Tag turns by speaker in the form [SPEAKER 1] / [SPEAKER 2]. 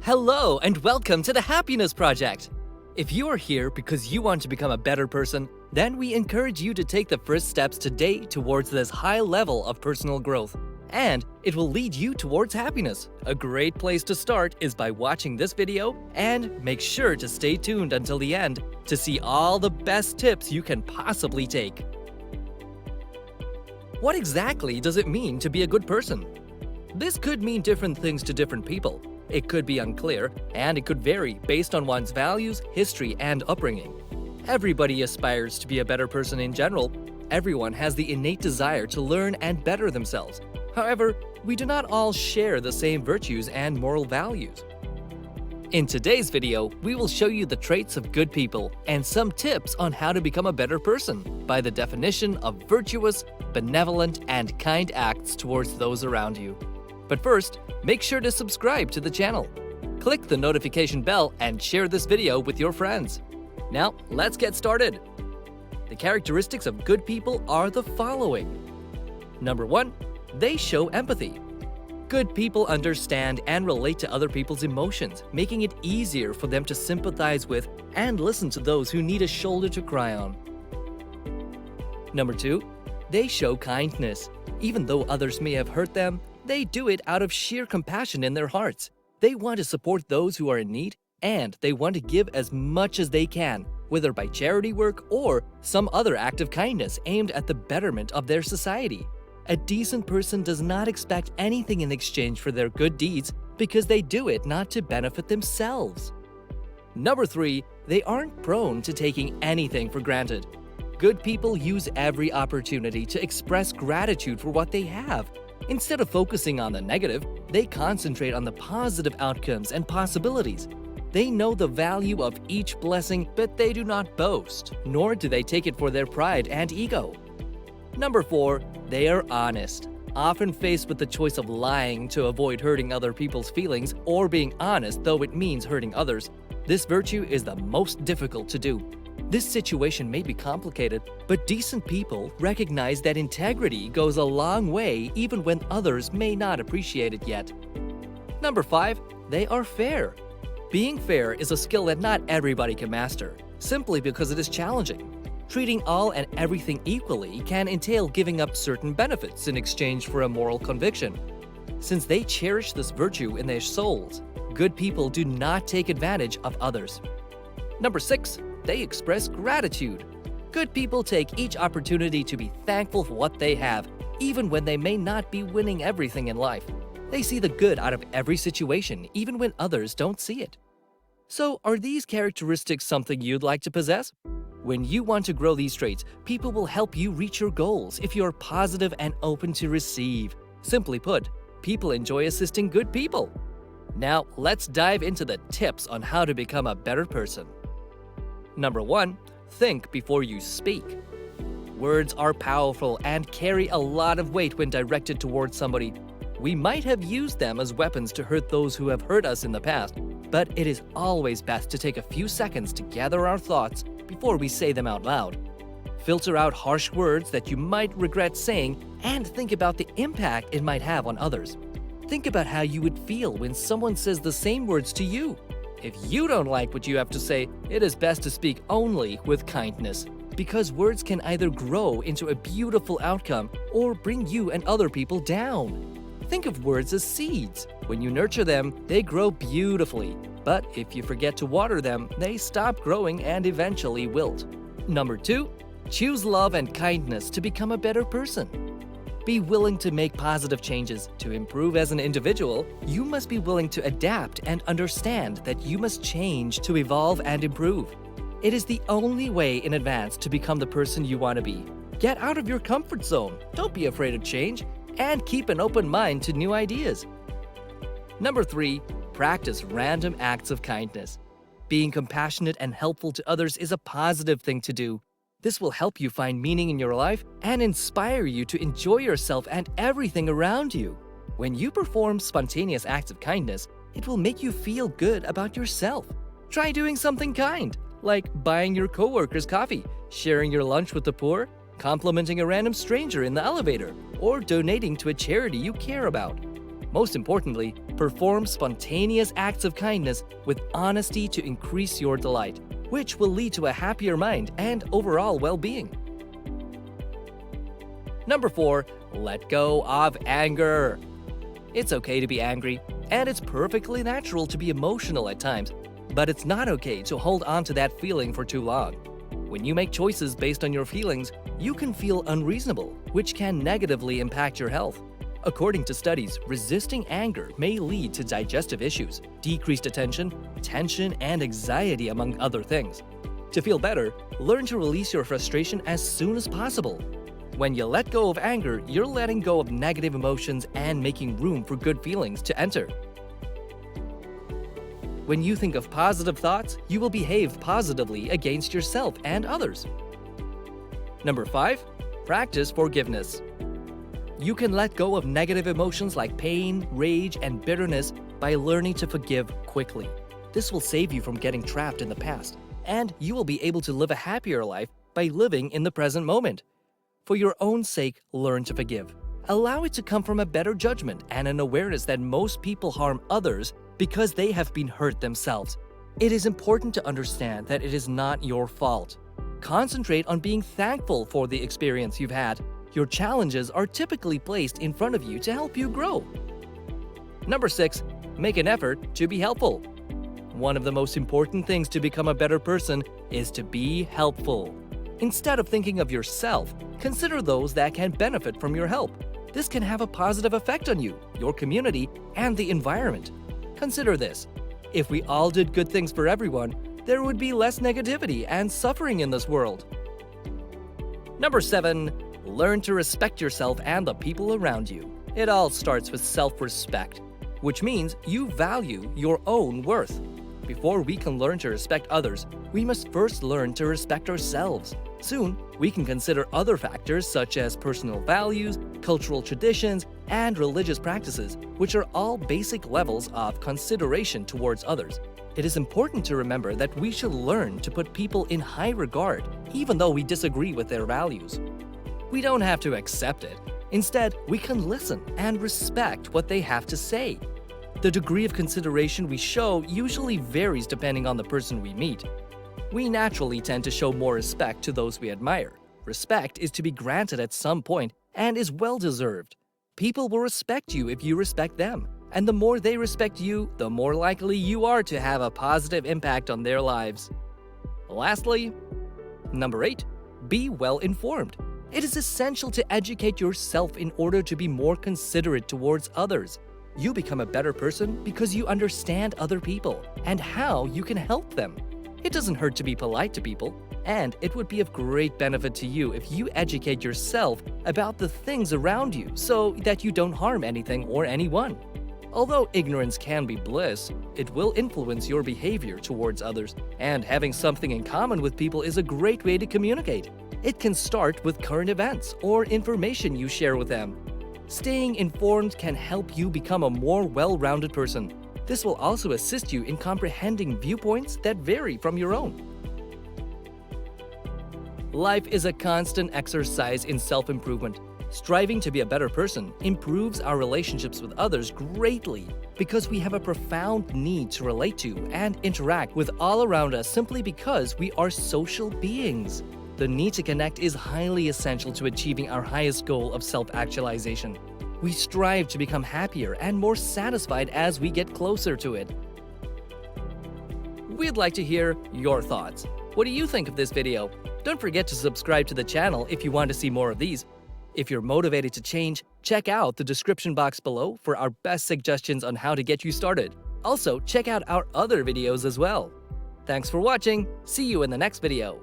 [SPEAKER 1] Hello and welcome to the Happiness Project. If you are here because you want to become a better person, then we encourage you to take the first steps today towards this high level of personal growth. And it will lead you towards happiness. A great place to start is by watching this video and make sure to stay tuned until the end to see all the best tips you can possibly take. What exactly does it mean to be a good person? This could mean different things to different people. It could be unclear, and it could vary based on one's values, history, and upbringing. Everybody aspires to be a better person in general. Everyone has the innate desire to learn and better themselves. However, we do not all share the same virtues and moral values. In today's video, we will show you the traits of good people and some tips on how to become a better person by the definition of virtuous, benevolent, and kind acts towards those around you. But first, make sure to subscribe to the channel. Click the notification bell and share this video with your friends. Now, let's get started. The characteristics of good people are the following. Number 1, they show empathy. Good people understand and relate to other people's emotions, making it easier for them to sympathize with and listen to those who need a shoulder to cry on. Number 2, they show kindness. Even though others may have hurt them, they do it out of sheer compassion in their hearts. They want to support those who are in need, and they want to give as much as they can, whether by charity work or some other act of kindness aimed at the betterment of their society. A decent person does not expect anything in exchange for their good deeds because they do it not to benefit themselves. Number 3, they aren't prone to taking anything for granted. Good people use every opportunity to express gratitude for what they have. Instead of focusing on the negative, they concentrate on the positive outcomes and possibilities. They know the value of each blessing, but they do not boast, nor do they take it for their pride and ego. Number 4, they are honest. Often faced with the choice of lying to avoid hurting other people's feelings or being honest though it means hurting others, this virtue is the most difficult to do. This situation may be complicated, but decent people recognize that integrity goes a long way even when others may not appreciate it yet. Number 5, they are fair. Being fair is a skill that not everybody can master, simply because it is challenging. Treating all and everything equally can entail giving up certain benefits in exchange for a moral conviction. Since they cherish this virtue in their souls, good people do not take advantage of others. Number 6, they express gratitude. Good people take each opportunity to be thankful for what they have, even when they may not be winning everything in life. They see the good out of every situation, even when others don't see it. So, are these characteristics something you'd like to possess? When you want to grow these traits, people will help you reach your goals if you're positive and open to receive. Simply put, people enjoy assisting good people. Now, let's dive into the tips on how to become a better person. Number 1, think before you speak. Words are powerful and carry a lot of weight when directed towards somebody. We might have used them as weapons to hurt those who have hurt us in the past, but it is always best to take a few seconds to gather our thoughts before we say them out loud. Filter out harsh words that you might regret saying and think about the impact it might have on others. Think about how you would feel when someone says the same words to you. If you don't like what you have to say, it is best to speak only with kindness, because words can either grow into a beautiful outcome or bring you and other people down. Think of words as seeds. When you nurture them, they grow beautifully. But if you forget to water them, they stop growing and eventually wilt. Number 2, choose love and kindness to become a better person. Be willing to make positive changes. To improve as an individual, you must be willing to adapt and understand that you must change to evolve and improve. It is the only way in advance to become the person you want to be. Get out of your comfort zone. Don't be afraid of change, and keep an open mind to new ideas. Number 3, practice random acts of kindness. Being compassionate and helpful to others is a positive thing to do. This will help you find meaning in your life and inspire you to enjoy yourself and everything around you. When you perform spontaneous acts of kindness, it will make you feel good about yourself. Try doing something kind, like buying your coworkers coffee, sharing your lunch with the poor, complimenting a random stranger in the elevator, or donating to a charity you care about. Most importantly, perform spontaneous acts of kindness with honesty to increase your delight, which will lead to a happier mind and overall well-being. Number 4, let go of anger. It's okay to be angry, and it's perfectly natural to be emotional at times, but it's not okay to hold on to that feeling for too long. When you make choices based on your feelings, you can feel unreasonable, which can negatively impact your health. According to studies, resisting anger may lead to digestive issues, decreased attention, tension, and anxiety, among other things. To feel better, learn to release your frustration as soon as possible. When you let go of anger, you're letting go of negative emotions and making room for good feelings to enter. When you think of positive thoughts, you will behave positively against yourself and others. Number 5, practice forgiveness. You can let go of negative emotions like pain, rage, and bitterness by learning to forgive quickly. This will save you from getting trapped in the past, and you will be able to live a happier life by living in the present moment. For your own sake, learn to forgive. Allow it to come from a better judgment and an awareness that most people harm others because they have been hurt themselves. It is important to understand that it is not your fault. Concentrate on being thankful for the experience you've had. Your challenges are typically placed in front of you to help you grow. Number 6, make an effort to be helpful. One of the most important things to become a better person is to be helpful. Instead of thinking of yourself, consider those that can benefit from your help. This can have a positive effect on you, your community, and the environment. Consider this: if we all did good things for everyone, there would be less negativity and suffering in this world. Number 7, learn to respect yourself and the people around you. It all starts with self-respect, which means you value your own worth. Before we can learn to respect others, we must first learn to respect ourselves. Soon, we can consider other factors such as personal values, cultural traditions, and religious practices, which are all basic levels of consideration towards others. It is important to remember that we should learn to put people in high regard, even though we disagree with their values. We don't have to accept it. Instead, we can listen and respect what they have to say. The degree of consideration we show usually varies depending on the person we meet. We naturally tend to show more respect to those we admire. Respect is to be granted at some point and is well-deserved. People will respect you if you respect them, and the more they respect you, the more likely you are to have a positive impact on their lives. Lastly, number 8, be well-informed. It is essential to educate yourself in order to be more considerate towards others. You become a better person because you understand other people and how you can help them. It doesn't hurt to be polite to people, and it would be of great benefit to you if you educate yourself about the things around you so that you don't harm anything or anyone. Although ignorance can be bliss, it will influence your behavior towards others, and having something in common with people is a great way to communicate. It can start with current events or information you share with them. Staying informed can help you become a more well-rounded person. This will also assist you in comprehending viewpoints that vary from your own. Life is a constant exercise in self-improvement. Striving to be a better person improves our relationships with others greatly because we have a profound need to relate to and interact with all around us simply because we are social beings. The need to connect is highly essential to achieving our highest goal of self-actualization. We strive to become happier and more satisfied as we get closer to it. We'd like to hear your thoughts. What do you think of this video? Don't forget to subscribe to the channel if you want to see more of these. If you're motivated to change, check out the description box below for our best suggestions on how to get you started. Also, check out our other videos as well. Thanks for watching. See you in the next video.